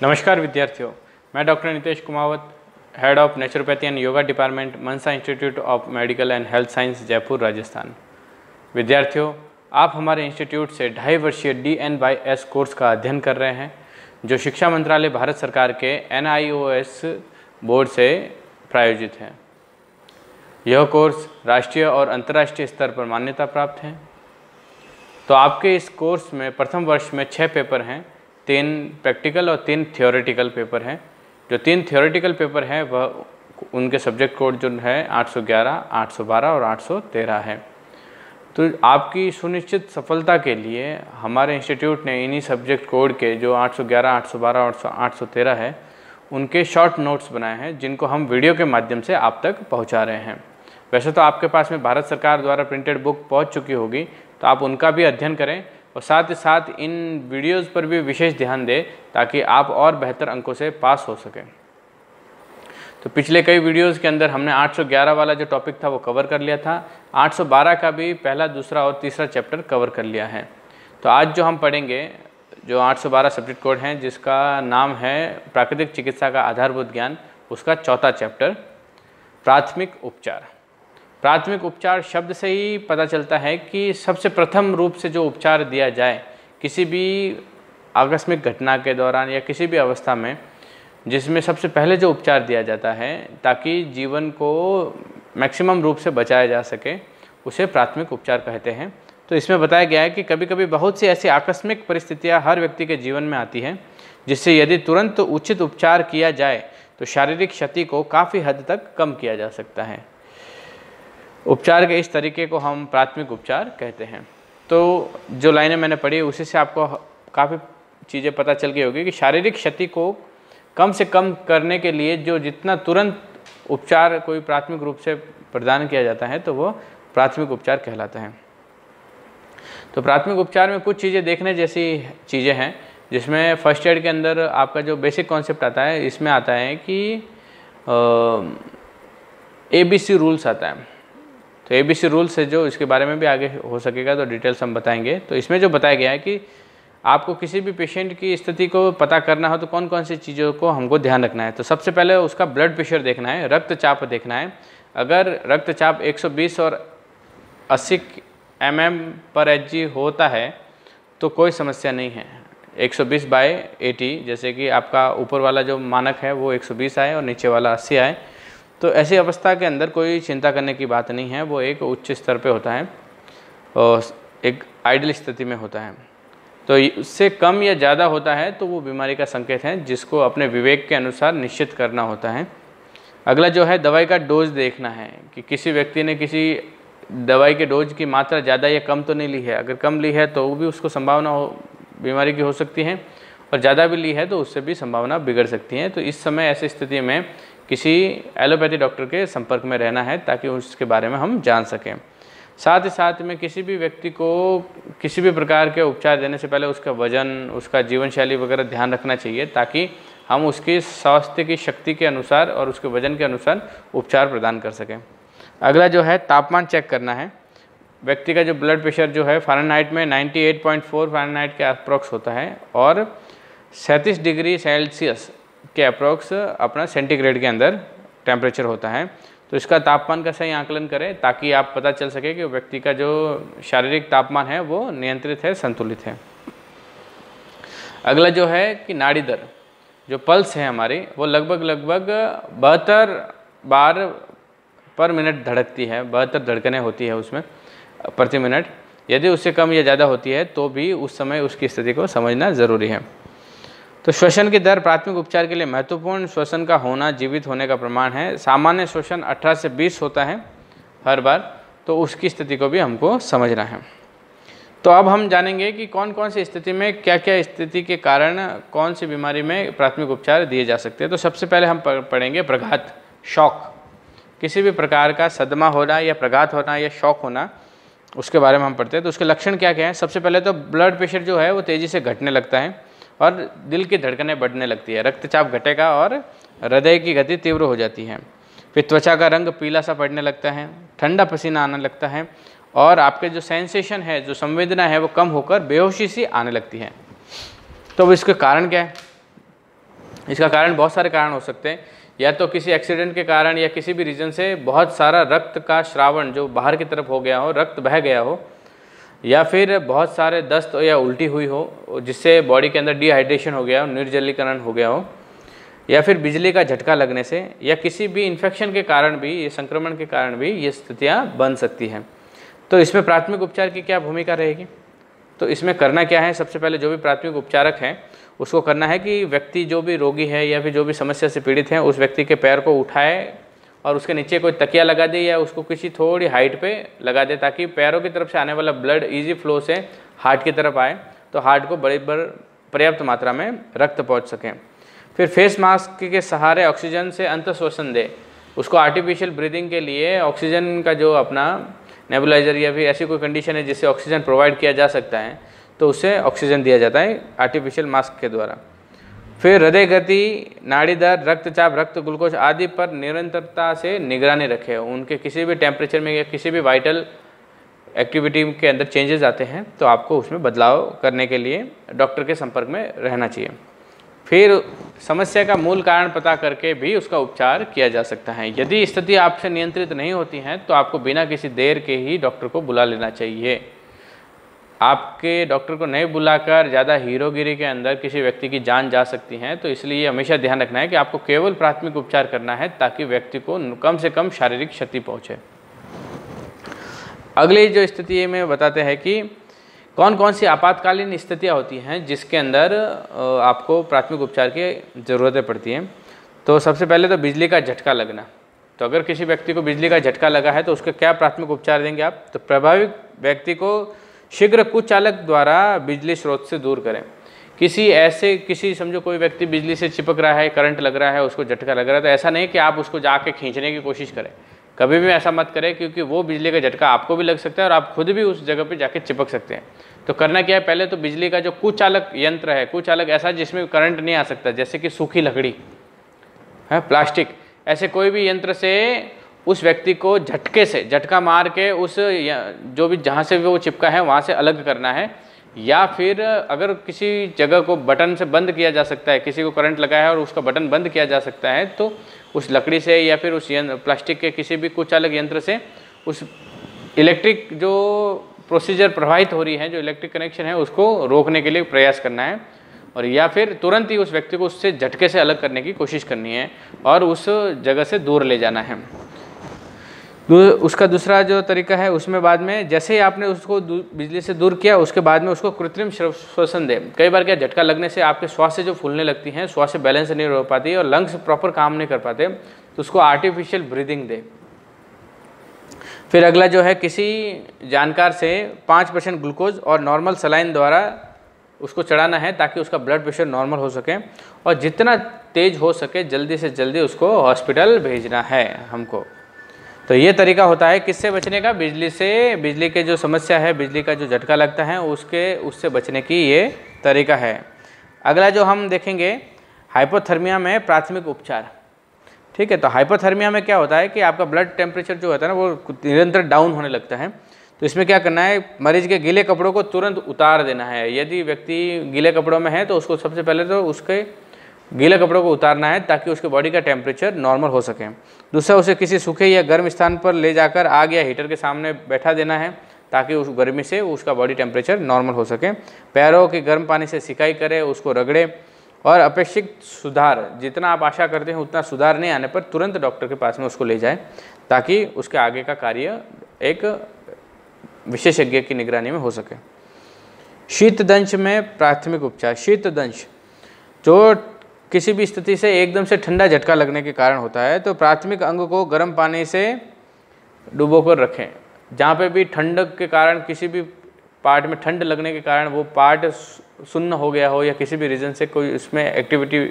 नमस्कार विद्यार्थियों, मैं doctor Nitesh Kumawat, head of naturopathy and yoga department, Mansa institute of medical and health science, Jaipur, Rajasthan. विद्यार्थियों, आप हमारे इंस्टीट्यूट से 2.5 वर्षीय DNYS कोर्स का अध्ययन कर रहे हैं, जो शिक्षा मंत्रालय भारत सरकार के NIOS बोर्ड से प्रायोजित है। यह कोर्स राष्ट्रीय और अंतर्राष्ट्रीय स्तर पर मान्यता प्राप्त है। तो आपके इस कोर्स में प्रथम वर्ष में 6 पेपर हैं, 3 प्रैक्टिकल और 3 थियोरेटिकल पेपर हैं। जो 3 थियोरेटिकल पेपर हैं वह उनके सब्जेक्ट कोड जो है 811, 812 और 813 है। तो आपकी सुनिश्चित सफलता के लिए हमारे इंस्टीट्यूट ने इन्हीं सब्जेक्ट कोड के जो 811, 812 और 813 है उनके शॉर्ट नोट्स बनाए हैं, जिनको हम वीडियो के माध्यम से आप तक पहुंचा रहे हैं। वैसे तो आपके पास में भारत सरकार द्वारा प्रिंटेड बुक पहुंच चुकी होगी, तो आप उनका भी अध्ययन करें और साथ ही साथ इन वीडियोज़ पर भी विशेष ध्यान दें ताकि आप और बेहतर अंकों से पास हो सकें। तो पिछले कई वीडियोज़ के अंदर हमने 811 वाला जो टॉपिक था वो कवर कर लिया था। 812 का भी पहला, दूसरा और तीसरा चैप्टर कवर कर लिया है। तो आज जो हम पढ़ेंगे, जो 812 सब्जेक्ट कोड हैं, जिसका नाम है प्राकृतिक चिकित्सा का आधारभूत ज्ञान, उसका चौथा चैप्टर प्राथमिक उपचार। प्राथमिक उपचार शब्द से ही पता चलता है कि सबसे प्रथम रूप से जो उपचार दिया जाए किसी भी आकस्मिक घटना के दौरान या किसी भी अवस्था में, जिसमें सबसे पहले जो उपचार दिया जाता है ताकि जीवन को मैक्सिमम रूप से बचाया जा सके, उसे प्राथमिक उपचार कहते हैं। तो इसमें बताया गया है कि कभी कभी बहुत सी ऐसी आकस्मिक परिस्थितियां हर व्यक्ति के जीवन में आती हैं, जिससे यदि तुरंत उचित उपचार किया जाए तो शारीरिक क्षति को काफ़ी हद तक कम किया जा सकता है। उपचार के इस तरीके को हम प्राथमिक उपचार कहते हैं। तो जो लाइनें मैंने पढ़ी उसी से आपको काफ़ी चीज़ें पता चल गई होगी कि शारीरिक क्षति को कम से कम करने के लिए जो जितना तुरंत उपचार कोई प्राथमिक रूप से प्रदान किया जाता है तो वो प्राथमिक उपचार कहलाता है। तो प्राथमिक उपचार में कुछ चीज़ें देखने जैसी चीज़ें हैं, जिसमें फर्स्ट एड के अंदर आपका जो बेसिक कॉन्सेप्ट आता है, इसमें आता है कि ABC रूल्स आता है। तो ABC रूल से जो इसके बारे में भी आगे हो सकेगा तो डिटेल्स हम बताएंगे। तो इसमें जो बताया गया है कि आपको किसी भी पेशेंट की स्थिति को पता करना हो तो कौन कौन सी चीज़ों को हमको ध्यान रखना है। तो सबसे पहले उसका ब्लड प्रेशर देखना है, रक्तचाप देखना है। अगर रक्तचाप 120 और 80 mm/Hg होता है तो कोई समस्या नहीं है। 120/80 जैसे कि आपका ऊपर वाला जो मानक है वो 120 आए और नीचे वाला 80 आए, तो ऐसी अवस्था के अंदर कोई चिंता करने की बात नहीं है। वो एक उच्च स्तर पे होता है और एक आइडियल स्थिति में होता है। तो उससे कम या ज़्यादा होता है तो वो बीमारी का संकेत है, जिसको अपने विवेक के अनुसार निश्चित करना होता है। अगला जो है दवाई का डोज देखना है कि किसी व्यक्ति ने किसी दवाई के डोज की मात्रा ज़्यादा या कम तो नहीं ली है। अगर कम ली है तो वो भी उसको संभावना हो बीमारी की हो सकती है, और ज़्यादा भी ली है तो उससे भी संभावना बिगड़ सकती है। तो इस समय ऐसी स्थिति में किसी एलोपैथी डॉक्टर के संपर्क में रहना है ताकि उसके बारे में हम जान सकें। साथ ही साथ में किसी भी व्यक्ति को किसी भी प्रकार के उपचार देने से पहले उसका वजन, उसका जीवन शैली वगैरह ध्यान रखना चाहिए, ताकि हम उसकी स्वास्थ्य की शक्ति के अनुसार और उसके वजन के अनुसार उपचार प्रदान कर सकें। अगला जो है तापमान चेक करना है। व्यक्ति का जो ब्लड प्रेशर जो है फ़ारेनहाइट में 98.4 फ़ारेनहाइट के अप्रॉक्स होता है और 37 डिग्री सेल्सियस के अप्रॉक्स अपना सेंटीग्रेड के अंदर टेम्परेचर होता है। तो इसका तापमान का सही आकलन करें ताकि आप पता चल सके कि व्यक्ति का जो शारीरिक तापमान है वो नियंत्रित है, संतुलित है। अगला जो है कि नाड़ी दर, जो पल्स है हमारी, वो लगभग 72 बार पर मिनट धड़कती है। 72 धड़कनें होती है उसमें प्रति मिनट। यदि उससे कम या ज़्यादा होती है तो भी उस समय उसकी स्थिति को समझना ज़रूरी है। तो श्वसन की दर प्राथमिक उपचार के लिए महत्वपूर्ण। श्वसन का होना जीवित होने का प्रमाण है। सामान्य श्वसन 18 से 20 होता है हर बार, तो उसकी स्थिति को भी हमको समझना है। तो अब हम जानेंगे कि कौन कौन सी स्थिति में क्या क्या स्थिति के कारण कौन सी बीमारी में प्राथमिक उपचार दिए जा सकते हैं। तो सबसे पहले हम पढ़ेंगे प्रघात, शॉक। किसी भी प्रकार का सदमा होना या प्रघात होना या शॉक होना, उसके बारे में हम पढ़ते हैं। तो उसके लक्षण क्या क्या हैं। सबसे पहले तो ब्लड प्रेशर जो है वो तेज़ी से घटने लगता है और दिल की धड़कनें बढ़ने लगती है, रक्तचाप घटेगा और हृदय की गति तीव्र हो जाती है। फिर त्वचा का रंग पीला सा पड़ने लगता है, ठंडा पसीना आने लगता है और आपके जो सेंसेशन है, जो संवेदना है, वो कम होकर बेहोशी सी आने लगती है। तो अब इसके कारण क्या है। इसका कारण बहुत सारे कारण हो सकते हैं, या तो किसी एक्सीडेंट के कारण या किसी भी रीज़न से बहुत सारा रक्त का श्रावण जो बाहर की तरफ हो गया हो, रक्त बह गया हो, या फिर बहुत सारे दस्त या उल्टी हुई हो जिससे बॉडी के अंदर डिहाइड्रेशन हो गया हो, निर्जलीकरण हो गया हो, या फिर बिजली का झटका लगने से या किसी भी इन्फेक्शन के कारण भी, ये संक्रमण के कारण भी ये स्थितियाँ बन सकती हैं। तो इसमें प्राथमिक उपचार की क्या भूमिका रहेगी? तो इसमें करना क्या है? सबसे पहले जो भी प्राथमिक उपचारक हैं उसको करना है कि व्यक्ति जो भी रोगी है या फिर जो भी समस्या से पीड़ित है उस व्यक्ति के पैर को उठाए और उसके नीचे कोई तकिया लगा दे या उसको किसी थोड़ी हाइट पे लगा दे, ताकि पैरों की तरफ से आने वाला ब्लड इजी फ्लो से हार्ट की तरफ आए, तो हार्ट को पर्याप्त मात्रा में रक्त पहुंच सके। फिर फेस मास्क के सहारे ऑक्सीजन से अंतःश्वसन दे, उसको आर्टिफिशियल ब्रीदिंग के लिए ऑक्सीजन का जो अपना नेबुलाइजर या फिर ऐसी कोई कंडीशन है जिससे ऑक्सीजन प्रोवाइड किया जा सकता है तो उससे ऑक्सीजन दिया जाता है आर्टिफिशियल मास्क के द्वारा। फिर हृदय गति, नाड़ी दर, रक्तचाप, रक्त ग्लूकोज आदि पर निरंतरता से निगरानी रखें। उनके किसी भी टेम्परेचर में या किसी भी वाइटल एक्टिविटी के अंदर चेंजेस आते हैं तो आपको उसमें बदलाव करने के लिए डॉक्टर के संपर्क में रहना चाहिए। फिर समस्या का मूल कारण पता करके भी उसका उपचार किया जा सकता है। यदि स्थिति आपसे नियंत्रित नहीं होती है तो आपको बिना किसी देर के ही डॉक्टर को बुला लेना चाहिए। आपके डॉक्टर को नहीं बुलाकर ज़्यादा हीरोगिरी के अंदर किसी व्यक्ति की जान जा सकती है, तो इसलिए हमेशा ध्यान रखना है कि आपको केवल प्राथमिक उपचार करना है ताकि व्यक्ति को कम से कम शारीरिक क्षति पहुँचे। अगली जो स्थिति में बताते हैं कि कौन कौन सी आपातकालीन स्थितियाँ होती हैं जिसके अंदर आपको प्राथमिक उपचार की ज़रूरतें पड़ती हैं। तो सबसे पहले तो बिजली का झटका लगना। तो अगर किसी व्यक्ति को बिजली का झटका लगा है तो उसका क्या प्राथमिक उपचार देंगे आप? तो प्रभावित व्यक्ति को शीघ्र कुचालक द्वारा बिजली स्रोत से दूर करें। किसी समझो कोई व्यक्ति बिजली से चिपक रहा है, करंट लग रहा है, उसको झटका लग रहा है, तो ऐसा नहीं कि आप उसको जाके खींचने की कोशिश करें, कभी भी ऐसा मत करें, क्योंकि वो बिजली का झटका आपको भी लग सकता है और आप खुद भी उस जगह पे जाके चिपक सकते हैं। तो करना क्या है? पहले तो बिजली का जो कुचालक यंत्र है, कुचालक ऐसा जिसमें करंट नहीं आ सकता, जैसे कि सूखी लकड़ी है, प्लास्टिक, ऐसे कोई भी यंत्र से उस व्यक्ति को झटका मार के उस जो भी जहाँ से भी वो चिपका है वहाँ से अलग करना है। या फिर अगर किसी जगह को बटन से बंद किया जा सकता है, किसी को करंट लगा है और उसका बटन बंद किया जा सकता है, तो उस लकड़ी से या फिर उस प्लास्टिक के किसी भी कुचालक यंत्र से उस इलेक्ट्रिक जो प्रोसीजर प्रवाहित हो रही है, जो इलेक्ट्रिक कनेक्शन है, उसको रोकने के लिए प्रयास करना है। और या फिर तुरंत ही उस व्यक्ति को उससे झटके से अलग करने की कोशिश करनी है और उस जगह से दूर ले जाना है। उसका दूसरा जो तरीका है उसमें बाद में जैसे ही आपने उसको बिजली से दूर किया उसके बाद में उसको कृत्रिम श्वसन दे। कई बार क्या झटका लगने से आपके श्वास से जो फूलने लगती हैं, श्वास से बैलेंस नहीं हो पाती और लंग्स प्रॉपर काम नहीं कर पाते, तो उसको आर्टिफिशियल ब्रीदिंग दे। फिर अगला जो है किसी जानकार से 5% ग्लूकोज और नॉर्मल सलाइन द्वारा उसको चढ़ाना है ताकि उसका ब्लड प्रेशर नॉर्मल हो सके और जितना तेज हो सके जल्दी से जल्दी उसको हॉस्पिटल भेजना है हमको। तो ये तरीका होता है किससे बचने का? बिजली से, बिजली के जो समस्या है, बिजली का जो झटका लगता है उससे बचने की ये तरीका है। अगला जो हम देखेंगे हाइपोथर्मिया में प्राथमिक उपचार। ठीक है, तो हाइपोथर्मिया में क्या होता है कि आपका ब्लड टेम्परेचर जो होता है ना वो निरंतर डाउन होने लगता है। तो इसमें क्या करना है? मरीज के गीले कपड़ों को तुरंत उतार देना है। यदि व्यक्ति गीले कपड़ों में है तो उसको सबसे पहले तो उसके गीले कपड़ों को उतारना है ताकि उसके बॉडी का टेम्परेचर नॉर्मल हो सके। दूसरा, उसे किसी सूखे या गर्म स्थान पर ले जाकर आग या हीटर के सामने बैठा देना है ताकि उस गर्मी से उसका बॉडी टेम्परेचर नॉर्मल हो सके। पैरों के गर्म पानी से सिकाई करें, उसको रगड़े और अपेक्षित सुधार, जितना आप आशा करते हैं उतना सुधार नहीं आने पर तुरंत डॉक्टर के पास में उसको ले जाएं ताकि उसके आगे का कार्य एक विशेषज्ञ की निगरानी में हो सके। शीतदंश में प्राथमिक उपचार। शीतदंश जो किसी भी स्थिति से एकदम से ठंडा झटका लगने के कारण होता है, तो प्राथमिक अंग को गर्म पानी से डुबो कर रखें। जहाँ पे भी ठंडक के कारण किसी भी पार्ट में ठंड लगने के कारण वो पार्ट सुन्न हो गया हो या किसी भी रीज़न से कोई उसमें एक्टिविटी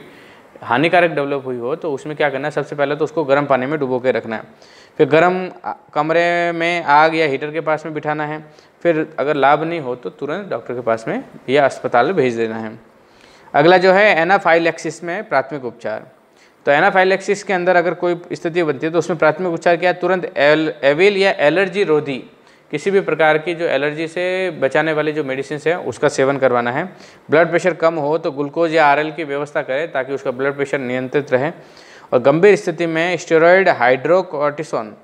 हानिकारक डेवलप हुई हो, तो उसमें क्या करना है? सबसे पहले तो उसको गर्म पानी में डुबो के रखना है। फिर गर्म कमरे में आग या हीटर के पास में बिठाना है। फिर अगर लाभ नहीं हो तो तुरंत डॉक्टर के पास में या अस्पताल भेज देना है। अगला जो है एनाफाइलैक्सिस में प्राथमिक उपचार। तो एनाफाइलैक्सिस के अंदर अगर कोई स्थिति बनती है तो उसमें प्राथमिक उपचार क्या है? तुरंत एविल या एलर्जी रोधी किसी भी प्रकार की जो एलर्जी से बचाने वाली जो मेडिसिन है उसका सेवन करवाना है। ब्लड प्रेशर कम हो तो ग्लूकोज या आरएल की व्यवस्था करें ताकि उसका ब्लड प्रेशर नियंत्रित रहे। और गंभीर स्थिति में स्टेरॉयड, हाइड्रोकॉर्टिसोन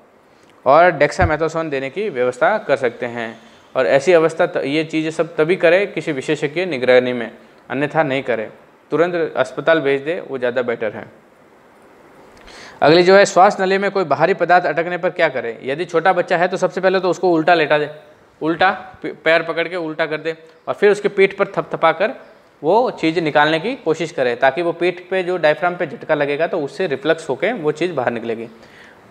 और डेक्सामेथासोन देने की व्यवस्था कर सकते हैं। और ऐसी अवस्था ये चीज़ें सब तभी करें किसी विशेषज्ञ निगरानी में, अन्यथा नहीं करें। तुरंत अस्पताल भेज दे, वो ज़्यादा बेटर है। अगली जो है, श्वास नली में कोई बाहरी पदार्थ अटकने पर क्या करें। यदि छोटा बच्चा है तो सबसे पहले तो उसको उल्टा लेटा दे, उल्टा पैर पकड़ के उल्टा कर दे और फिर उसके पीठ पर थपथपा कर वो चीज़ निकालने की कोशिश करें, ताकि वो पीठ पे जो डायफ्राम पे झटका लगेगा तो उससे रिफ्लेक्स होकर वो चीज़ बाहर निकलेगी।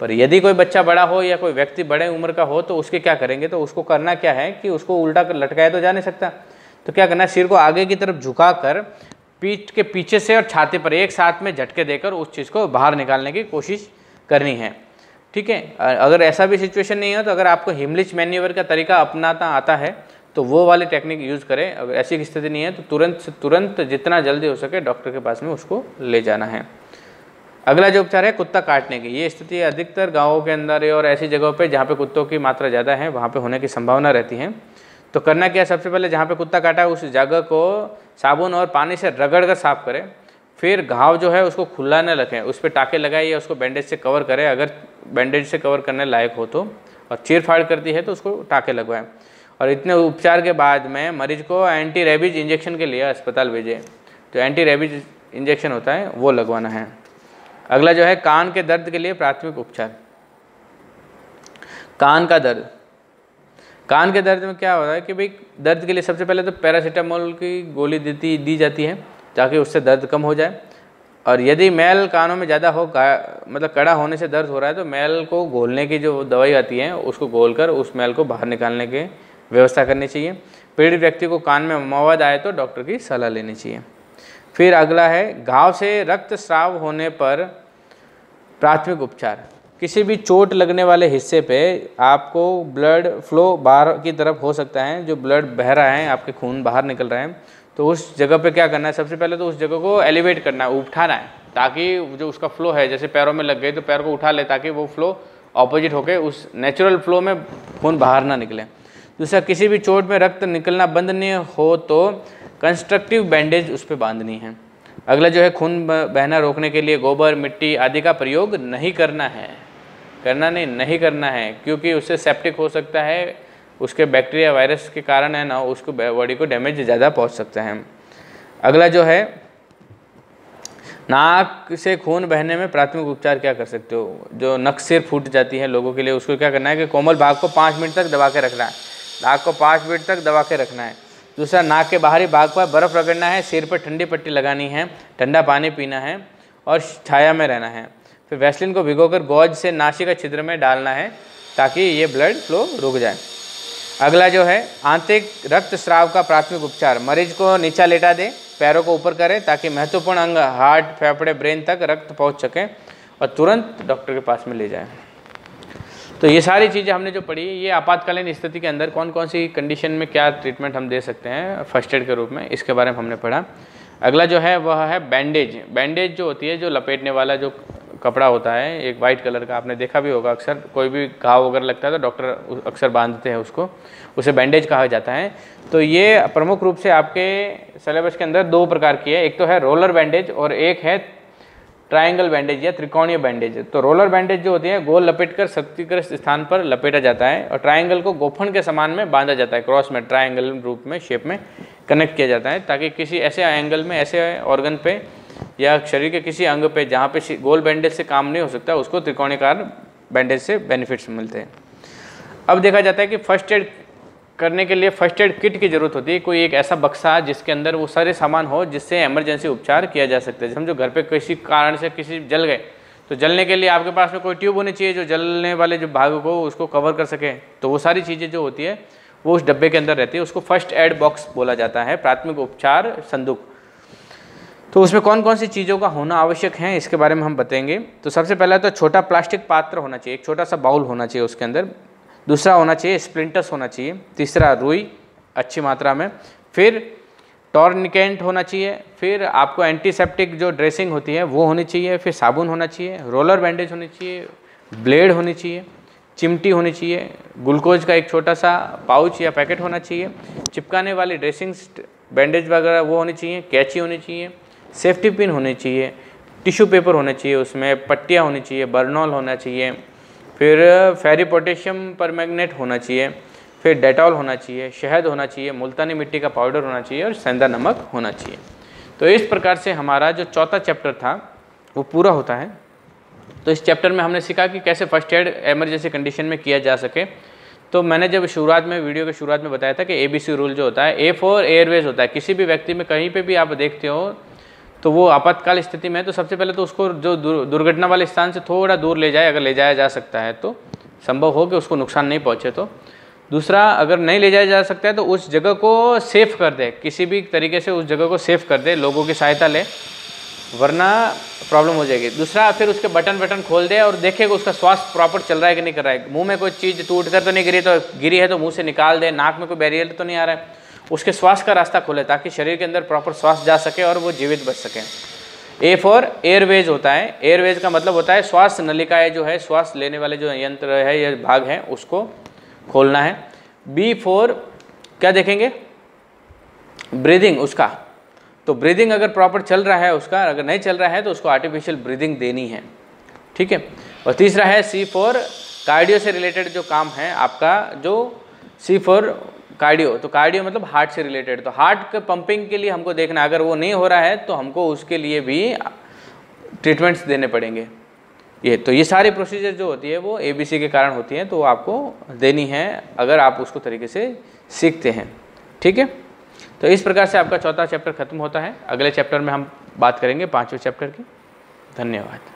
पर यदि कोई बच्चा बड़ा हो या कोई व्यक्ति बड़े उम्र का हो तो उसके क्या करेंगे, तो उसको करना क्या है कि उसको उल्टा कर लटकाया तो जा नहीं सकता, तो क्या करना है, सिर को आगे की तरफ झुका कर पीठ के पीछे से और छाती पर एक साथ में झटके देकर उस चीज़ को बाहर निकालने की कोशिश करनी है। ठीक है। अगर ऐसा भी सिचुएशन नहीं है तो अगर आपको हिमलिच मैन्यूवर का तरीका अपनाता आता है तो वो वाली टेक्निक यूज़ करें। अगर ऐसी स्थिति नहीं है तो तुरंत से तुरंत जितना जल्दी हो सके डॉक्टर के पास में उसको ले जाना है। अगला जो उपचार है कुत्ता काटने की। ये स्थिति अधिकतर गाँवों के अंदर और ऐसी जगहों पर जहाँ पे कुत्तों की मात्रा ज़्यादा है वहाँ पे होने की संभावना रहती है। तो करना क्या है, सबसे पहले जहाँ पे कुत्ता काटा है उस जगह को साबुन और पानी से रगड़ कर साफ करें। फिर घाव जो है उसको खुला न रखें, उस पर टाँके लगाए या उसको बैंडेज से कवर करें, अगर बैंडेज से कवर करने लायक हो तो। और चीर फाड़ करती है तो उसको टाँके लगवाएं। और इतने उपचार के बाद में मरीज को एंटी रेबीज इंजेक्शन के लिए अस्पताल भेजें। तो एंटी रेबीज इंजेक्शन होता है वो लगवाना है। अगला जो है कान के दर्द के लिए प्राथमिक उपचार। कान का दर्द, कान के दर्द में क्या हो रहा है कि भाई दर्द के लिए सबसे पहले तो पैरासीटामोल की गोली दी जाती है ताकि उससे दर्द कम हो जाए। और यदि मैल कानों में ज़्यादा हो, मतलब कड़ा होने से दर्द हो रहा है, तो मैल को घोलने की जो दवाई आती है उसको घोलकर उस मैल को बाहर निकालने की व्यवस्था करनी चाहिए। पीड़ित व्यक्ति को कान में मवाद आए तो डॉक्टर की सलाह लेनी चाहिए। फिर अगला है घाव से रक्तस्राव होने पर प्राथमिक उपचार। किसी भी चोट लगने वाले हिस्से पे आपको ब्लड फ्लो बाहर की तरफ हो सकता है, जो ब्लड बह रहा है, आपके खून बाहर निकल रहा है, तो उस जगह पे क्या करना है, सबसे पहले तो उस जगह को एलिवेट करना है, उठाना है, ताकि जो उसका फ्लो है, जैसे पैरों में लग गए तो पैर को उठा ले ताकि वो फ्लो ऑपोजिट होके उस नेचुरल फ्लो में खून बाहर ना निकले। दूसरा, किसी भी चोट में रक्त निकलना बंद नहीं हो तो कंस्ट्रक्टिव बैंडेज उस पर बांधनी है। अगला जो है खून बहना रोकने के लिए गोबर, मिट्टी आदि का प्रयोग नहीं करना है, नहीं करना है, क्योंकि उससे सेप्टिक हो सकता है, उसके बैक्टीरिया वायरस के कारण है ना, उसको बॉडी को डैमेज ज़्यादा पहुंच सकता है। अगला जो है नाक से खून बहने में प्राथमिक उपचार क्या कर सकते हो। जो नक सिर फूट जाती है लोगों के लिए, उसको क्या करना है कि कोमल भाग को 5 मिनट तक दबा के रखना है, नाक को 5 मिनट तक दबा के रखना है। दूसरा, नाक के बाहरी भाग पर बर्फ़ रगड़ना है, सिर पर ठंडी पट्टी लगानी है, ठंडा पानी पीना है और छाया में रहना है। फिर वैसलीन को भिगोकर गौज से नासिका छिद्र में डालना है ताकि ये ब्लड फ्लो रुक जाए। अगला जो है आंतरिक रक्तस्राव का प्राथमिक उपचार। मरीज को नीचा लेटा दें, पैरों को ऊपर करें ताकि महत्वपूर्ण अंग हार्ट, फेफड़े, ब्रेन तक रक्त पहुंच सके और तुरंत डॉक्टर के पास में ले जाएं। तो ये सारी चीज़ें हमने जो पढ़ी, ये आपातकालीन स्थिति के अंदर कौन कौन सी कंडीशन में क्या ट्रीटमेंट हम दे सकते हैं फर्स्ट एड के रूप में, इसके बारे में हमने पढ़ा। अगला जो है वह है बैंडेज। बैंडेज जो होती है, जो लपेटने वाला जो कपड़ा होता है, एक वाइट कलर का, आपने देखा भी होगा अक्सर, कोई भी घाव वगैरह लगता है तो डॉक्टर अक्सर बांधते हैं उसको, उसे बैंडेज कहा जाता है। तो ये प्रमुख रूप से आपके सिलेबस के अंदर 2 प्रकार की है, एक तो है रोलर बैंडेज और एक है ट्रायंगल बैंडेज या त्रिकोणीय बैंडेज। तो रोलर बैंडेज जो होती है गोल लपेटकर क्षतिग्रस्त स्थान पर लपेटा जाता है और ट्रायंगल को गोफन के समान में बांधा जाता है, क्रॉस में, ट्रायंगल रूप में, शेप में कनेक्ट किया जाता है, ताकि किसी ऐसे एंगल में, ऐसे ऑर्गन पे या शरीर के किसी अंग पे जहाँ पे गोल बैंडेज से काम नहीं हो सकता, उसको त्रिकोणीकार बैंडेज से बेनिफिट्स मिलते हैं। अब देखा जाता है कि फर्स्ट एड करने के लिए फर्स्ट एड किट की ज़रूरत होती है, कोई एक ऐसा बक्सा जिसके अंदर वो सारे सामान हो जिससे इमरजेंसी उपचार किया जा सकता है। समझो घर पे किसी कारण से किसी जल गए, तो जलने के लिए आपके पास में कोई ट्यूब होनी चाहिए जो जलने वाले जो भाग को उसको कवर कर सके। तो वो सारी चीज़ें जो होती है वो उस डब्बे के अंदर रहती है, उसको फर्स्ट एड बॉक्स बोला जाता है, प्राथमिक उपचार संदूक। तो उसमें कौन कौन सी चीज़ों का होना आवश्यक है इसके बारे में हम बताएंगे। तो सबसे पहला तो छोटा प्लास्टिक पात्र होना चाहिए, एक छोटा सा बाउल होना चाहिए उसके अंदर। दूसरा होना चाहिए स्प्लिंटर्स होना चाहिए। तीसरा रुई अच्छी मात्रा में। फिर टॉर्निकेंट होना चाहिए। फिर आपको एंटीसेप्टिक जो ड्रेसिंग होती है वो होनी चाहिए। फिर साबुन होना चाहिए, रोलर बैंडेज होनी चाहिए, ब्लेड होनी चाहिए। चिमटी होनी चाहिए, ग्लूकोज का एक छोटा सा पाउच या पैकेट होना चाहिए, चिपकाने वाली ड्रेसिंग बैंडेज वगैरह वो होनी चाहिए, कैंची होनी चाहिए, सेफ्टी पिन होनी चाहिए, टिश्यू पेपर होने चाहिए, उसमें पट्टियाँ होनी चाहिए, बर्नॉल होना चाहिए, फिर फेरी पोटेशियम परमैंगनेट होना चाहिए, फिर डेटॉल होना चाहिए, शहद होना चाहिए, मुल्तानी मिट्टी का पाउडर होना चाहिए और सेंधा नमक होना चाहिए। तो इस प्रकार से हमारा जो चौथा चैप्टर था वो पूरा होता है। तो इस चैप्टर में हमने सीखा कि कैसे फर्स्ट एड इमरजेंसी कंडीशन में किया जा सके। तो मैंने जब शुरुआत में वीडियो के शुरुआत में बताया था कि ABC रूल जो होता है, A फॉर एयरवेज होता है। किसी भी व्यक्ति में कहीं पे भी आप देखते हो तो वो आपातकाल स्थिति में है तो सबसे पहले तो उसको जो दुर्घटना वाले स्थान से थोड़ा दूर ले जाए, अगर ले जाया जा सकता है तो, संभव हो कि उसको नुकसान नहीं पहुँचे तो। दूसरा, अगर नहीं ले जाया जा सकता है तो उस जगह को सेफ कर दे, किसी भी तरीके से उस जगह को सेफ कर दे, लोगों की सहायता ले, वरना प्रॉब्लम हो जाएगी। दूसरा, फिर उसके बटन खोल दे और देखेगा उसका श्वास प्रॉपर चल रहा है कि नहीं कर रहा है, मुंह में कोई चीज़ टूट कर तो नहीं गिरी है तो मुंह से निकाल दे, नाक में कोई बैरियर तो नहीं आ रहा है, उसके श्वास का रास्ता खोले ताकि शरीर के अंदर प्रॉपर श्वास जा सके और वो जीवित बच सके। A फॉर एयरवेज होता है। एयरवेज का मतलब होता है श्वास नलिकाएँ जो है, श्वास लेने वाले जो यंत्र है या भाग है उसको खोलना है। B फॉर क्या देखेंगे, ब्रीदिंग उसका, तो ब्रीदिंग अगर प्रॉपर चल रहा है उसका, अगर नहीं चल रहा है तो उसको आर्टिफिशियल ब्रीदिंग देनी है, ठीक है। और तीसरा है C फॉर कार्डियो से रिलेटेड जो काम है आपका, जो C फॉर कार्डियो, तो कार्डियो मतलब हार्ट से रिलेटेड, तो हार्ट के पंपिंग के लिए हमको देखना, अगर वो नहीं हो रहा है तो हमको उसके लिए भी ट्रीटमेंट्स देने पड़ेंगे। ये सारी प्रोसीजर जो होती है वो ABC के कारण होती है, तो आपको देनी है अगर आप उसको तरीके से सीखते हैं, ठीक है। तो इस प्रकार से आपका चौथा चैप्टर खत्म होता है। अगले चैप्टर में हम बात करेंगे 5वें चैप्टर की। धन्यवाद।